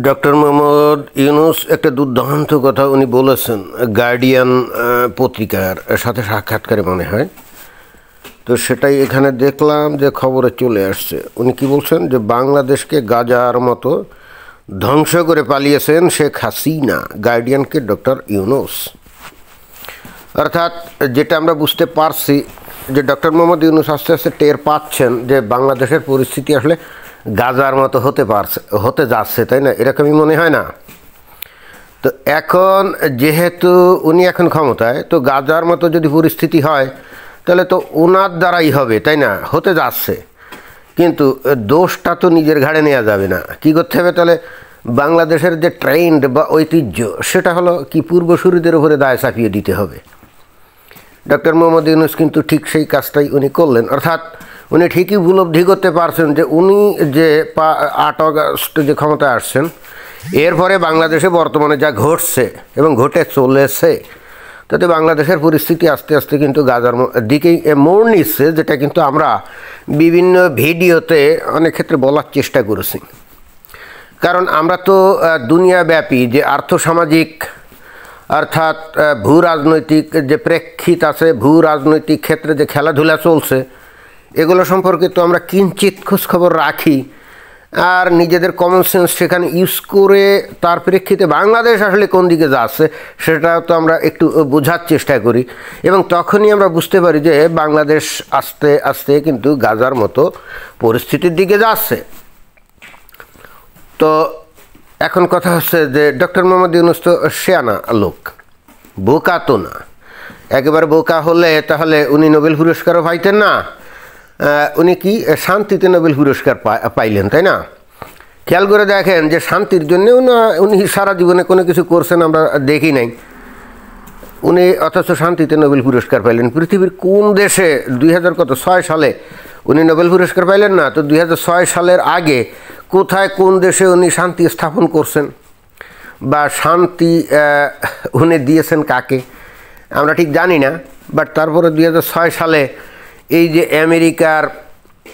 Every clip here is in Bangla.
ডক্টর মোহাম্মদ ইউনূস একটা দুর্দান্ত কথা উনি বলেছেন গার্ডিয়ান পত্রিকার সাথে সাক্ষাৎকারে মনে হয়। তো সেটাই এখানে দেখলাম যে খবরে চলে আসছে। উনি কি বলছেন যে বাংলাদেশকে গাজার মতো ধ্বংস করে পালিয়েছেন শেখ হাসিনা, গার্ডিয়ানকে ডক্টর ইউনূস। অর্থাৎ যেটা আমরা বুঝতে পারছি যে ডক্টর মোহাম্মদ ইউনূস আস্তে আস্তে টের পাচ্ছেন যে বাংলাদেশের পরিস্থিতি আসলে গাজার মতো হতে যাচ্ছে, তাই না? এরকমই মনে হয় না? তো এখন যেহেতু উনি এখন ক্ষমতায়, তো গাজার মতো যদি পরিস্থিতি হয় তাহলে তো ওনার দ্বারাই হবে, তাই না? হতে যাচ্ছে, কিন্তু দোষটা তো নিজের ঘাড়ে নেওয়া যাবে না। কী করতে হবে তাহলে? বাংলাদেশের যে ট্রেন্ড বা ঐতিহ্য, সেটা হলো কি পূর্বসূরিদের উপরে দায় চাপিয়ে দিতে হবে। ডক্টর মোহাম্মদ ইউনূস কিন্তু ঠিক সেই কাজটাই উনি করলেন। অর্থাৎ উনি ঠিকই উপলব্ধি করতে পারছেন যে উনি যে 8 আগস্ট যে ক্ষমতায় আসছেন, এরপরে বাংলাদেশে বর্তমানে যা ঘটছে এবং ঘটে চলেছে, তাতে বাংলাদেশের পরিস্থিতি আস্তে আস্তে কিন্তু গাজার দিকেই মোড় নিচ্ছে, যেটা কিন্তু আমরা বিভিন্ন ভিডিওতে অনেক ক্ষেত্রে বলার চেষ্টা করেছি। কারণ আমরা তো দুনিয়াব্যাপী যে আর্থসামাজিক অর্থাৎ ভূ রাজনৈতিক যে প্রেক্ষিত আছে, ভূ রাজনৈতিক ক্ষেত্রে যে খেলাধুলা চলছে, এগুলো সম্পর্কে তো আমরা কিঞ্চিত খোঁজখবর রাখি, আর নিজেদের কমন সেন্স সেখানে ইউজ করে তার প্রেক্ষিতে বাংলাদেশ আসলে কোন দিকে যাচ্ছে সেটা তো আমরা একটু বোঝার চেষ্টা করি, এবং তখনই আমরা বুঝতে পারি যে বাংলাদেশ আস্তে আস্তে কিন্তু গাজার মতো পরিস্থিতির দিকে যাচ্ছে। তো এখন কথা হচ্ছে যে ডক্টর মোহাম্মদ ইউনূস তো শেয়ানা লোক, বোকা তো না। একেবারে বোকা হলে তাহলে উনি নোবেল পুরস্কারও পাইতেন না। উনি কি শান্তিতে নোবেল পুরস্কার পাইলেন, তাই না? খেয়াল করে দেখেন যে শান্তির জন্যেও না উনি সারা জীবনে কোনো কিছু করছেন আমরা দেখি নাই, উনি অথচ শান্তিতে নোবেল পুরস্কার পাইলেন। পৃথিবীর কোন দেশে 2006 সালে উনি নোবেল পুরস্কার পাইলেন না? তো 2006 সালের আগে কোথায় কোন দেশে উনি শান্তি স্থাপন করছেন বা শান্তি উনি দিয়েছেন কাকে আমরা ঠিক জানি না। বাট তারপরে 2006 সালে এই যে আমেরিকার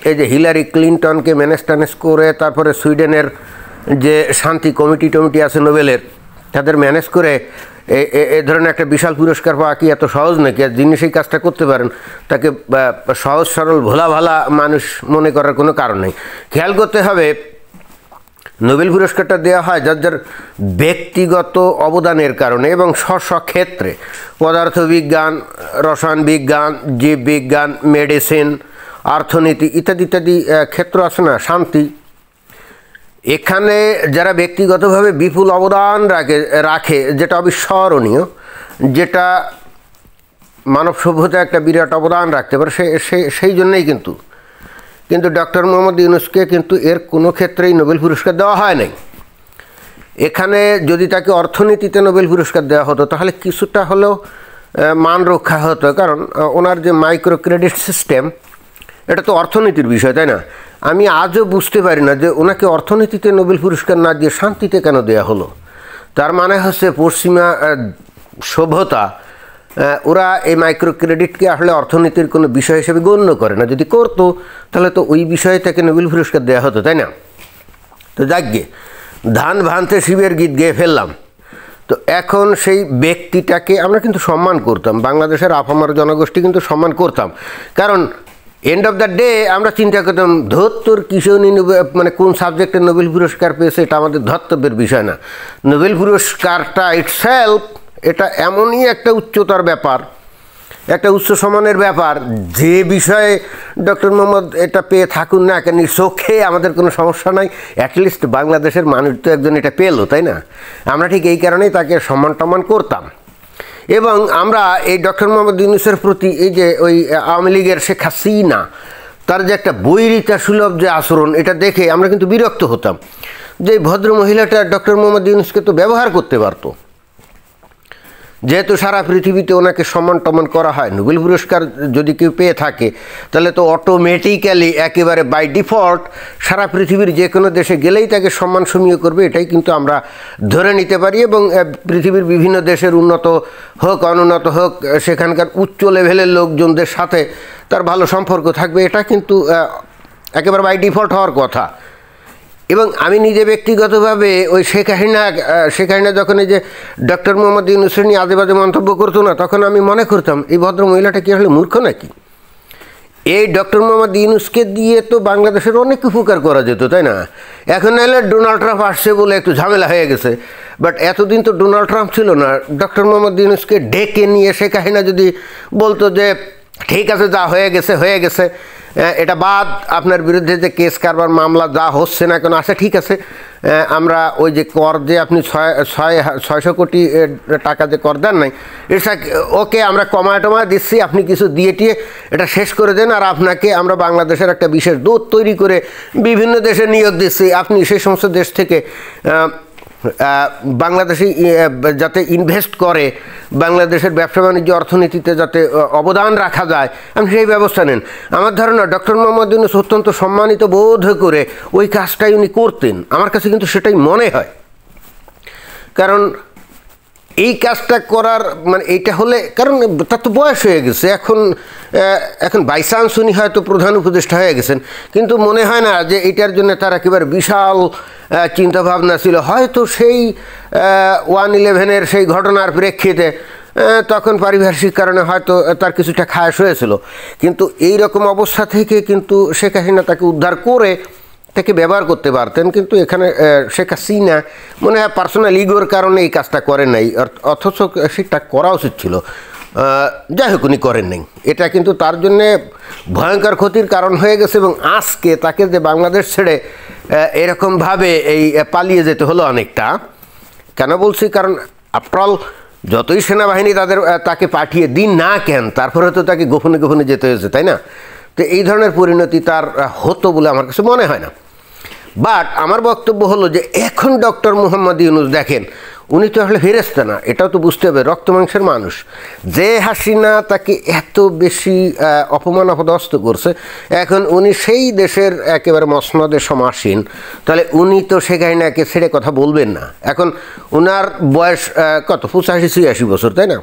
এই যে হিলারি ক্লিন্টনকে ম্যানেজ ট্যানেজ করে, তারপরে সুইডেনের যে শান্তি কমিটি আছে নোবেলের, তাদের ম্যানেজ করে এ ধরনের একটা বিশাল পুরস্কার পাওয়া কি এত সহজ নাকি? আর যিনি সেই কাজটা করতে পারেন তাকে সহজ সরল ভোলা ভালা মানুষ মনে করার কোনো কারণ নেই। খেয়াল করতে হবে, নোবেল পুরস্কারটা দেওয়া হয় যার যার ব্যক্তিগত অবদানের কারণে এবং ক্ষেত্রে, পদার্থবিজ্ঞান, রসায়ন বিজ্ঞান, জীববিজ্ঞান, মেডিসিন, অর্থনীতি ইত্যাদি ইত্যাদি ক্ষেত্র আছে না, শান্তি। এখানে যারা ব্যক্তিগতভাবে বিপুল অবদান রাখে যেটা অবিস্মরণীয়, যেটা মানব সভ্যতা একটা বিরাট অবদান রাখতে পারে, সেই জন্যই কিন্তু ডক্টর মোহাম্মদ ইউনূসকে কিন্তু এর কোনো ক্ষেত্রেই নোবেল পুরস্কার দেওয়া হয় নাই। এখানে যদি তাকে অর্থনীতিতে নোবেল পুরস্কার দেওয়া হতো তাহলে কিছুটা হলেও মান রক্ষা হতো, কারণ ওনার যে মাইক্রো ক্রেডিট সিস্টেম, এটা তো অর্থনীতির বিষয়, তাই না? আমি আজও বুঝতে পারি না যে ওনাকে অর্থনীতিতে নোবেল পুরস্কার না দিয়ে শান্তিতে কেন দেওয়া হলো। তার মানে হচ্ছে পশ্চিমা সভ্যতা ওরা এই মাইক্রো ক্রেডিটকে আসলে অর্থনীতির কোনো বিষয় হিসেবে গণ্য করে না। যদি করতো তাহলে তো ওই বিষয়ে তাকে নোবেল পুরস্কার দেওয়া হতো, তাই না? তো যাকগে, ধান ভানতে শিবের গীত গেয়ে ফেললাম। তো এখন সেই ব্যক্তিটাকে আমরা কিন্তু সম্মান করতাম, বাংলাদেশের আপামর জনগোষ্ঠী কিন্তু সম্মান করতাম, কারণ এন্ড অফ দ্য ডে আমরা চিন্তা করতাম ধত্তর কিশোরী মানে কোন সাবজেক্টে নোবেল পুরস্কার পেয়েছে এটা আমাদের ধর্তব্যের বিষয় না। নোবেল পুরস্কারটা ইটসেলফ এটা এমনই একটা উচ্চতার ব্যাপার, একটা উচ্চ সমানের ব্যাপার, যে বিষয়ে ডক্টর মোহাম্মদ এটা পেয়ে থাকুন না কেন, চোখে আমাদের কোনো সমস্যা নাই। অ্যাটলিস্ট বাংলাদেশের মানুষ তো একজন এটা পেলো, তাই না? আমরা ঠিক এই কারণেই তাকে সম্মান টম্মান করতাম। এবং আমরা এই ডক্টর মোহাম্মদ ইউনূসের প্রতি এই যে ওই আওয়ামী লীগের শেখ হাসিনা, তার যে একটা বৈরিতা সুলভ যে আচরণ, এটা দেখে আমরা কিন্তু বিরক্ত হতাম যে ভদ্র মহিলাটা ডক্টর মোহাম্মদ ইউনূসকে তো ব্যবহার করতে পারতো। যেহেতু সারা পৃথিবীতে ওনাকে সম্মান টম্মান করা হয়, নোবেল পুরস্কার যদি কেউ পেয়ে থাকে তাহলে তো অটোমেটিক্যালি একেবারে বাই ডিফল্ট সারা পৃথিবীর যে কোনো দেশে গেলেই তাকে সম্মান সমীহ করবে, এটাই কিন্তু আমরা ধরে নিতে পারি। এবং পৃথিবীর বিভিন্ন দেশের উন্নত হোক অনুন্নত হোক, সেখানকার উচ্চ লেভেলের লোকজনদের সাথে তার ভালো সম্পর্ক থাকবে, এটা কিন্তু একেবারে বাই ডিফল্ট হওয়ার কথা। এবং আমি নিজে ব্যক্তিগতভাবে ওই শেখ হাসিনা যখন এই যে ডক্টর মোহাম্মদ ইউনূসের নিয়ে আজে বাজে মন্তব্য করতো না, তখন আমি মনে করতাম এই ভদ্র মহিলাটা কি আসলে মূর্খ নাকি? এই ডক্টর মোহাম্মদ ইউনূসকে দিয়ে তো বাংলাদেশের অনেক উপকার করা যেত, তাই না? এখন নাহলে ডোনাল্ড ট্রাম্প আসছে বলে একটু ঝামেলা হয়ে গেছে, বাট এতদিন তো ডোনাল্ড ট্রাম্প ছিল না। ডক্টর মোহাম্মদ ইউনূসকে ডেকে নিয়ে শেখ হাসিনা যদি বলতো যে ঠিক আছে, যা হয়ে গেছে, এটা বাদ, আপনার বিরুদ্ধে যে কেস কারবার মামলা যা হচ্ছে না কেন, আচ্ছা ঠিক আছে, আমরা ওই যে কর যে আপনি 600 কোটি টাকা যে কর দেন নাই, এটা ওকে আমরা কমায় দিচ্ছি, আপনি কিছু দিয়ে টিয়ে এটা শেষ করে দেন, আর আপনাকে আমরা বাংলাদেশের একটা বিশেষ দূত তৈরি করে বিভিন্ন দেশে নিয়োগ দিচ্ছি, আপনি সেই সমস্ত দেশ থেকে বাংলাদেশে যাতে ইনভেস্ট করে, বাংলাদেশের ব্যবসা বাণিজ্য অর্থনীতিতে যাতে অবদান রাখা যায়, আপনি সেই ব্যবস্থা নেন। আমার ধারণা ডক্টর মোহাম্মদ ইউনূস অত্যন্ত সম্মানিত বোধ করে ওই কাজটাই উনি করতেন, আমার কাছে কিন্তু সেটাই মনে হয়। কারণ এই কাজটা করার মানে এইটা হলে, কারণ তার তো বয়স হয়ে গেছে, এখন বাই চান্স উনি হয়তো প্রধান উপদেষ্টা হয়ে গেছেন, কিন্তু মনে হয় না যে এটার জন্য তার একেবারে বিশাল চিন্তাভাবনা ছিল। হয়তো সেই 1/11-এর সেই ঘটনার প্রেক্ষিতে তখন পারিপার্শ্বিক কারণে হয়তো তার কিছুটা খায়াস হয়েছিল, কিন্তু এই রকম অবস্থা থেকে কিন্তু শেখ হাসিনা তাকে উদ্ধার করে তাকে ব্যবহার করতে পারতেন। কিন্তু এখানে শেখ হাসিনা মনে হয় পার্সোনাল ইগোর কারণে এই কাজটা করেন নাই, অথচ সেটা করা উচিত ছিল। যাই হোক, উনি করেন নাই, এটা কিন্তু তার জন্যে ভয়ঙ্কর ক্ষতির কারণ হয়ে গেছে। এবং আজকে তাকে যে বাংলাদেশ ছেড়ে এরকমভাবে এই পালিয়ে যেতে হলো অনেকটা, কেন বলছি, কারণ আফটারঅল যতই সেনাবাহিনী তাকে পাঠিয়ে দিন না কেন, তারপরে তো তাকে গোপনে গোপনে যেতে হয়েছে, তাই না? তো এই ধরনের পরিণতি তার হতো বলে আমার কাছে মনে হয় না। বাট আমার বক্তব্য হলো যে এখন ডক্টর মোহাম্মদ ইউনূস দেখেন, উনি তো আসলে ফেরেশতা না, এটাও তো বুঝতে হবে, রক্ত মাংসের মানুষ। যে হাসিনা তাকে এত বেশি অপমান অপদস্থ করছে, এখন উনি সেই দেশের একেবারে মসনদের সমাসীন, তাহলে উনি তো শেখ হাসিনাকে ছেড়ে কথা বলবেন না। এখন ওনার বয়স কত, 85-86 বছর, তাই না?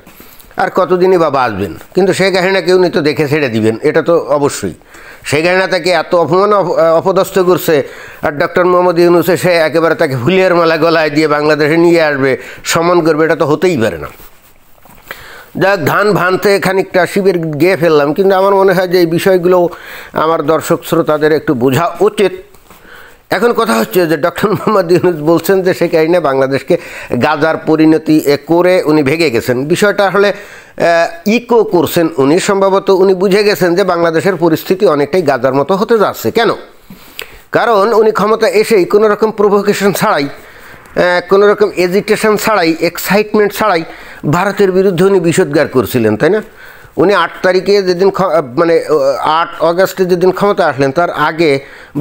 আর কতদিনই বা বাঁচবেন, কিন্তু শেখ হাসিনাকে উনি তো দেখে ছেড়ে দিবেন, এটা তো অবশ্যই। শেখ হাসিনা তাকে এত অপমান অপদস্থ করছে, আর ডক্টর মোহাম্মদ ইউনূসে সে একেবারে তাকে ফুলের মালা গলায় দিয়ে বাংলাদেশে নিয়ে আসবে, সম্মান করবে, এটা তো হতেই পারে না। যাক, ধান ভানতে খানিকটা শিবির গিয়ে ফেললাম, কিন্তু আমার মনে হয় যে এই বিষয়গুলো আমার দর্শক শ্রোতাদের একটু বোঝা উচিত। এখন কথা হচ্ছে যে ডক্টর মোহাম্মদ ইউনূস বলছেন যে শেখ হাসিনা বাংলাদেশকে গাজার পরিণতি করে উনি ভেগে গেছেন। বিষয়টা আসলে ইকো করছেন উনি, সম্ভবত উনি বুঝে গেছেন যে বাংলাদেশের পরিস্থিতি অনেকটাই গাজার মতো হতে যাচ্ছে। কেন? কারণ উনি ক্ষমতা এসেই কোনো রকম প্রভোকেশন ছাড়াই, কোনো রকম এজিটেশন ছাড়াই, এক্সাইটমেন্ট ছাড়াই ভারতের বিরুদ্ধে উনি বিষোদ্গার করছিলেন, তাই না? উনি 8 তারিখে যেদিন মানে 8 আগস্টে যেদিন ক্ষমতা আসলেন, তার আগে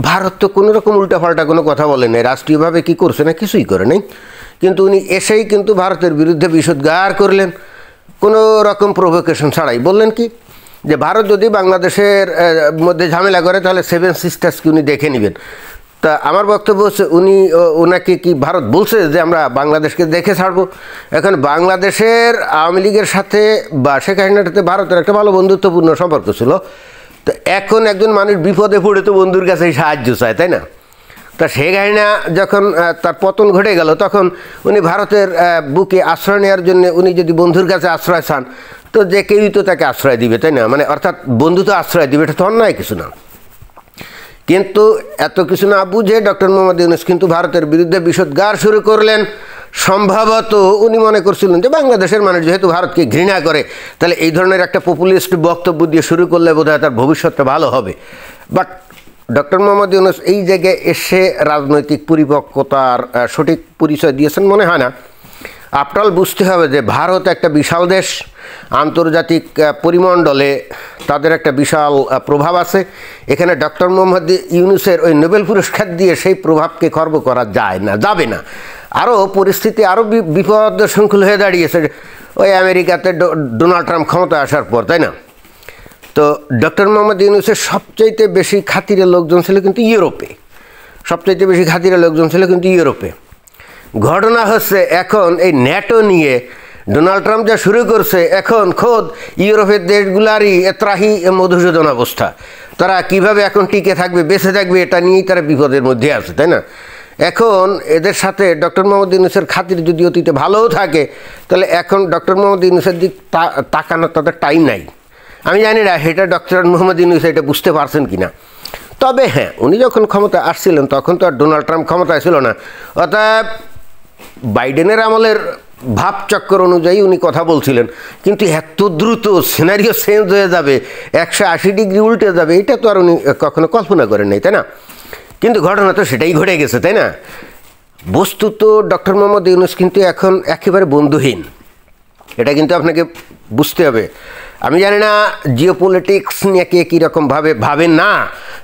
ভারত তো কোনো রকম উল্টাপাল্টা কোনো কথা বলে নাই, রাষ্ট্রীয়ভাবে কি করছে না, কিছুই করে নাই। কিন্তু উনি এসেই কিন্তু ভারতের বিরুদ্ধে বিষোদ্গার করলেন কোনো রকম প্রভোকেশন ছাড়াই। বললেন কি, যে ভারত যদি বাংলাদেশের মধ্যে ঝামেলা করে তাহলে 7 সিস্টার্সকে উনি দেখে নেবেন। তা আমার বক্তব্য হচ্ছে, ওনাকে কি ভারত বলছে যে আমরা বাংলাদেশকে দেখে ছাড়বো? এখন বাংলাদেশের আওয়ামী লীগের সাথে বা শেখ হাসিনার সাথে ভারতের একটা ভালো বন্ধুত্বপূর্ণ সম্পর্ক ছিল। তো এখন একজন মানুষ বিপদে পড়ে তো বন্ধুর কাছেই সাহায্য চায়, তাই না? তা শেখ হাসিনা যখন তার পতন ঘটে গেল, তখন উনি ভারতের বুকে আশ্রয় নেওয়ার জন্য উনি যদি বন্ধুর কাছে আশ্রয় চান, তো যে কেউই তো তাকে আশ্রয় দিবে, তাই না? মানে অর্থাৎ বন্ধু তো আশ্রয় দিবে, এটা তো অন্যায় কিছু না। কিন্তু এত কিছু না বুঝে ডক্টর মোহাম্মদ ইউনূস কিন্তু ভারতের বিরুদ্ধে বিষোদ্গার শুরু করলেন। সম্ভবত উনি মনে করছিলেন যে বাংলাদেশের মানুষ যেহেতু ভারতকে ঘৃণা করে, তাহলে এই ধরনের একটা পপুলিস্ট বক্তব্য দিয়ে শুরু করলে বোধহয় তার ভবিষ্যৎটা ভালো হবে। বাট ডক্টর মোহাম্মদ ইউনূস এই জায়গায় এসে রাজনৈতিক পরিপক্কতার সঠিক পরিচয় দিয়েছেন মনে হয় না। আফটারঅল বুঝতে হবে যে ভারত একটা বিশাল দেশ, আন্তর্জাতিক পরিমণ্ডলে তাদের একটা বিশাল প্রভাব আছে। এখানে ডক্টর মোহাম্মদ ইউনূসের ওই নোবেল পুরস্কার দিয়ে সেই প্রভাবকে খর্ব করা যায় না, যাবে না। আরও পরিস্থিতি আরও বিপদ সংকুল হয়ে দাঁড়িয়েছে ওই আমেরিকাতে ডোনাল্ড ট্রাম্প ক্ষমতা আসার পর, তাই না? তো ডক্টর মোহাম্মদ ইউনূসের সবচাইতে বেশি খাতিরের লোকজন ছিল কিন্তু ইউরোপে, সবচাইতে বেশি খাতিরের লোকজন ছিল কিন্তু ইউরোপে। ঘটনা হচ্ছে এখন এই ন্যাটো নিয়ে ডোনাল্ড ট্রাম্প যা শুরু করছে, এখন খোদ ইউরোপের দেশগুলারই ত্রাহি মধুসূদন অবস্থা। তারা কিভাবে এখন টিকে থাকবে, বেঁচে থাকবে, এটা নিয়েই তারা বিপদের মধ্যে আছে, তাই না? এখন এদের সাথে ডক্টর মোহাম্মদ ইউনূসের খাতির যদি অতীতে ভালোও থাকে, তাহলে এখন ডক্টর মোহাম্মদ ইউনূসের দিক তাকানোর তাদের টাইম নাই। আমি জানি না এটা ডক্টর মোহাম্মদ ইউনূস এটা বুঝতে পারছেন কি না। তবে হ্যাঁ, উনি যখন ক্ষমতায় আসছিলেন তখন তো আর ডোনাল্ড ট্রাম্প ক্ষমতায় ছিল না, অর্থাৎ বাইডেনের আমলের ভাবচক্কর অনুযায়ী উনি কথা বলছিলেন। কিন্তু এত দ্রুত সিনারিও চেঞ্জ হয়ে যাবে, 180 ডিগ্রি উল্টে যাবে, এটা তো আর উনি কখনো কল্পনা করেন নাই, তাই না? কিন্তু ঘটনা তো সেটাই ঘটে গেছে, তাই না? বস্তুত ডক্টর মোহাম্মদ ইউনূস কিন্তু এখন একেবারে বন্ধুহীন, এটা কিন্তু আপনাকে বুঝতে হবে। আমি জানি না জিওপলিটিক্স নিয়ে কে কীরকমভাবে ভাবেন না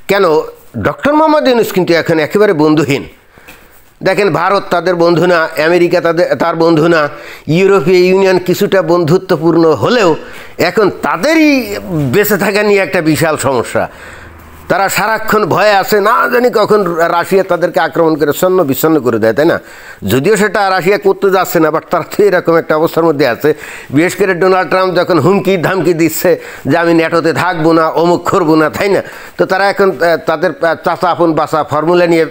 কেন, ডক্টর মোহাম্মদ ইউনূস কিন্তু এখন একেবারে বন্ধুহীন। দেখেন, ভারত তাদের বন্ধু না, আমেরিকা তার বন্ধু না, ইউরোপীয় ইউনিয়ন কিছুটা বন্ধুত্বপূর্ণ হলেও এখন তাদেরই বেঁচে থাকা নিয়ে একটা বিশাল সমস্যা। তারা সারাক্ষণ ভয়ে আছে, না জানি কখন রাশিয়া তাদেরকে আক্রমণ করে ছন্ন বিচ্ছন্ন করে দেয়, তাই না? যদিও সেটা রাশিয়া করতে যাচ্ছে না, বাট তারা তো এরকম একটা অবস্থার মধ্যে আছে। বিশেষ করে ডোনাল্ড ট্রাম্প যখন হুমকি ধামকি দিচ্ছে যে আমি ন্যাটোতে থাকবো না, অমুক করবো না, তাই না? তো তারা এখন তাদের চাচা আপন বাসা ফর্মুলা নিয়ে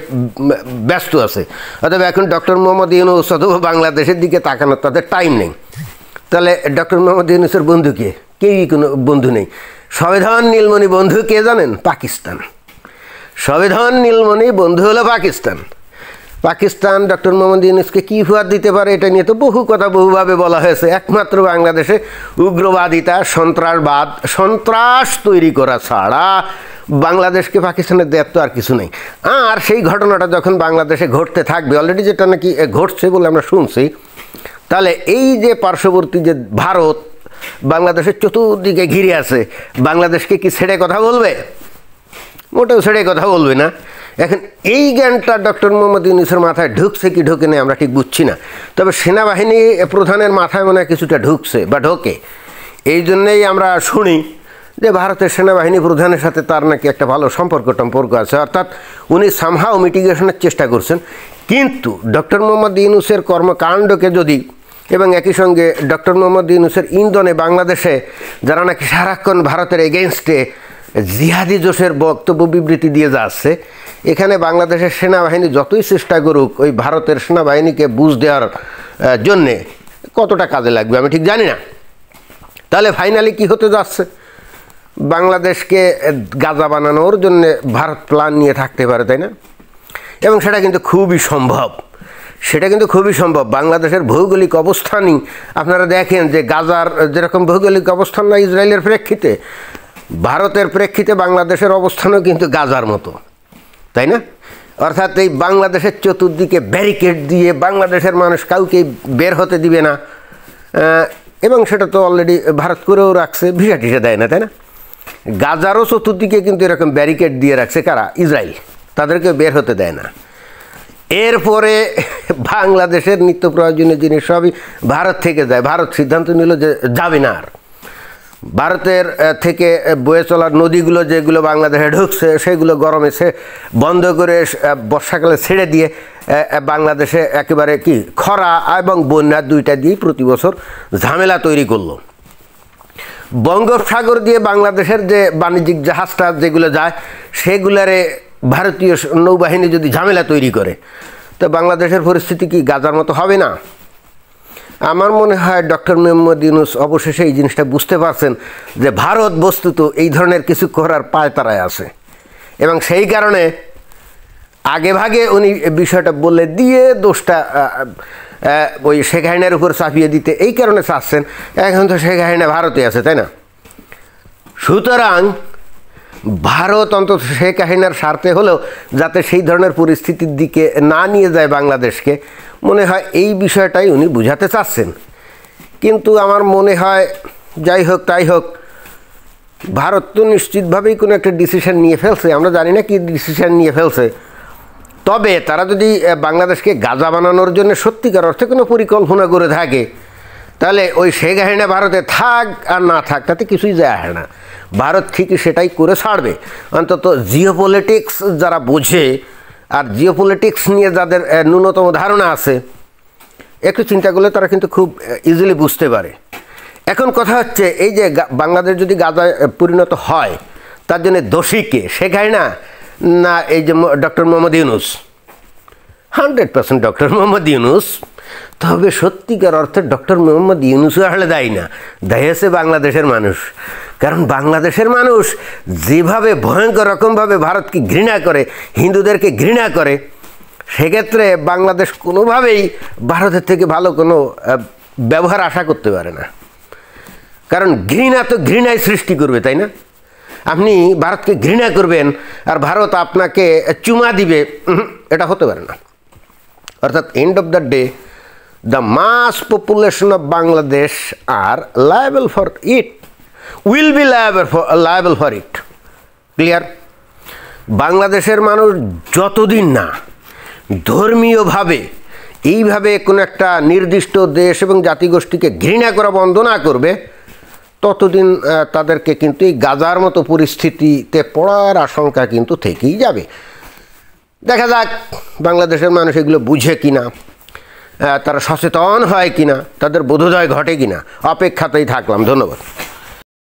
ব্যস্ত আছে। অথবা এখন ডক্টর মোহাম্মদ ইউনূস অথবা বাংলাদেশের দিকে তাকানোর তাদের টাইম নেই। তাহলে ডক্টর মোহাম্মদ ইউনূসের বন্ধু কে? কেউই কোনো বন্ধু নেই। সংবিধান নীলমণি বন্ধু কে জানেন? পাকিস্তান। সংবিধান নীলমণি বন্ধু হলো পাকিস্তান। পাকিস্তান ডক্টর মোহাম্মদ ইউনূসকে কী উপহার দিতে পারে এটা নিয়ে তো বহু কথা বহুভাবে বলা হয়েছে। একমাত্র বাংলাদেশে উগ্রবাদিতা, সন্ত্রাস তৈরি করা ছাড়া বাংলাদেশকে পাকিস্তানের দেয়ার তো আর কিছু নেই। আর সেই ঘটনাটা যখন বাংলাদেশে ঘটতে থাকবে, অলরেডি যেটা নাকি ঘটছে বলে আমরা শুনছি, তাহলে এই যে পার্শ্ববর্তী যে ভারত বাংলাদেশের চতুর্দিকে ঘিরে আছে, বাংলাদেশকে কি ছেড়ে কথা বলবে? মোটেও ছেড়ে কথা বলবে না। এখন এই জ্ঞানটা ডক্টর মোহাম্মদ ইউনূসের মাথায় ঢুকছে কি ঢোকে না আমরা ঠিক বুঝছি না। তবে সেনাবাহিনী প্রধানের মাথায় মনে হয় কিছুটা ঢুকছে বা ঢোকে। এই জন্যেই আমরা শুনি যে ভারতের সেনাবাহিনী প্রধানের সাথে তার নাকি একটা ভালো সম্পর্ক আছে, অর্থাৎ উনি সামহাও মিটিগেশনের চেষ্টা করছেন। কিন্তু ডক্টর মোহাম্মদ ইউনূসের কর্মকাণ্ডকে যদি এবং একই সঙ্গে ডক্টর মোহাম্মদ ইউনূসের ইন্ধনে বাংলাদেশে যারা নাকি সারাক্ষণ ভারতের এগেনস্টে জিহাদি জোশের বক্তব্য বিবৃতি দিয়ে যাচ্ছে, এখানে বাংলাদেশের সেনাবাহিনী যতই চেষ্টা করুক ওই ভারতের সেনাবাহিনীকে বুঝ দেওয়ার জন্যে কতটা কাজে লাগবে আমি ঠিক জানি না। তাহলে ফাইনালি কি হতে যাচ্ছে? বাংলাদেশকে গাজা বানানোর জন্যে ভারত প্ল্যান নিয়ে থাকতে পারে, তাই না? এবং সেটা কিন্তু খুবই সম্ভব, বাংলাদেশের ভৌগোলিক অবস্থানই আপনারা দেখেন যে গাজার যেরকম ভৌগোলিক অবস্থান না ইসরায়েলের প্রেক্ষিতে, ভারতের প্রেক্ষিতে বাংলাদেশের অবস্থানও কিন্তু গাজার মতো, তাই না? অর্থাৎ এই বাংলাদেশের চতুর্দিকে ব্যারিকেড দিয়ে বাংলাদেশের মানুষ কাউকে বের হতে দিবে না, এবং সেটা তো অলরেডি ভারত করেও রাখছে, ভিসা টিসা দেয় না, তাই না? গাজারও চতুর্দিকে কিন্তু এরকম ব্যারিকেড দিয়ে রাখছে কারা? ইসরায়েল, তাদেরকে বের হতে দেয় না। এরপরে বাংলাদেশের নিত্য প্রয়োজনীয় জিনিস সবই ভারত থেকে যায়। ভারত সিদ্ধান্ত নিল যে যাবে না আর। ভারতের থেকে বয়ে চলার নদীগুলো যেগুলো বাংলাদেশে ঢুকছে সেগুলো গরমে বন্ধ করে বর্ষাকালে ছেড়ে দিয়ে বাংলাদেশে একেবারে কি খরা এবং বন্যা দুইটা দিয়েই প্রতি বছর ঝামেলা তৈরি করলো। বঙ্গোপসাগর দিয়ে বাংলাদেশের যে বাণিজ্যিক জাহাজটা যেগুলো যায় সেগুলারে ভারতীয় নৌবাহিনী যদি ঝামেলা তৈরি করে, তো বাংলাদেশের পরিস্থিতি কি গাজার মতো হবে না? আমার মনে হয় ডক্টর মোহাম্মদ ইউনূস অবশেষে এই জিনিসটা বুঝতে পারছেন যে ভারত বস্তুত এই ধরনের কিছু করার পায়তারায় আছে, এবং সেই কারণে আগে ভাগে উনি বিষয়টা বলে দিয়ে দোষটা ওই শেখ হাসিনার উপর চাপিয়ে দিতে এই কারণে চাচ্ছেন। এখন তো শেখ হাসিনা ভারতে আছে, তাই না? সুতরাং ভারত অন্তত শেখ হাসিনার স্বার্থে হলেও যাতে সেই ধরনের পরিস্থিতির দিকে না নিয়ে যায় বাংলাদেশকে, মনে হয় এই বিষয়টাই উনি বুঝাতে চাচ্ছেন। কিন্তু আমার মনে হয় যাই হোক তাই হোক, ভারত তো নিশ্চিতভাবেই কোনো একটা ডিসিশন নিয়ে ফেলছে, আমরা জানি না কি ডিসিশন নিয়ে ফেলছে। তবে তারা যদি বাংলাদেশকে গাজা বানানোর জন্য সত্যিকার অর্থে কোনো পরিকল্পনা করে থাকে, তাহলে ওই শেখ হাসিনা ভারতে থাক আর না থাক তাতে কিছুই যায় আসে না। ভারত ঠিকই সেটাই করে ছাড়বে। অন্তত জিওপলিটিক্স যারা বোঝে আর জিওপলিটিক্স নিয়ে যাদের ন্যূনতম ধারণা আছে, একটু চিন্তা করলে তারা কিন্তু খুব ইজিলি বুঝতে পারে। এখন কথা হচ্ছে এই যে বাংলাদেশ যদি গাজায় পরিণত হয় তার জন্য দোষী কে? শেখ হাসিনা না এই যে ডক্টর মোহাম্মদ ইউনূস? 100% ডক্টর মোহাম্মদ ইউনূস। তবে সত্যিকার অর্থে ডক্টর মোহাম্মদ ইউনূসও আসলে দায়ী না, দায়ী আছে বাংলাদেশের মানুষ। কারণ বাংলাদেশের মানুষ যেভাবে ভয়ঙ্কর রকমভাবে ভারতকে ঘৃণা করে, হিন্দুদেরকে ঘৃণা করে, সেক্ষেত্রে বাংলাদেশ কোনোভাবেই ভারতের থেকে ভালো কোনো ব্যবহার আশা করতে পারে না। কারণ ঘৃণা তো ঘৃণায় সৃষ্টি করবে, তাই না? আপনি ভারতকে ঘৃণা করবেন আর ভারত আপনাকে চুমা দিবে, এটা হতে পারে না। অর্থাৎ end of the day the mass population of Bangladesh are liable for it, will be liable for it. Clear? বাংলাদেশের মানুষ যতদিন না ধর্মীয়ভাবে এইভাবে কোনো একটা নির্দিষ্ট দেশ এবং জাতিগোষ্ঠীকে ঘৃণা করা বন্ধ না করবে, ততদিন তাদেরকে কিন্তু এই গাজার মতো পরিস্থিতিতে পড়ার আশঙ্কা কিন্তু থেকেই যাবে। দেখা যাক বাংলাদেশের মানুষ এগুলো বুঝে কিনা, তারা সচেতন হয় কিনা, তাদের বোধোদয় ঘটে কিনা, অপেক্ষাতেই থাকলাম। ধন্যবাদ।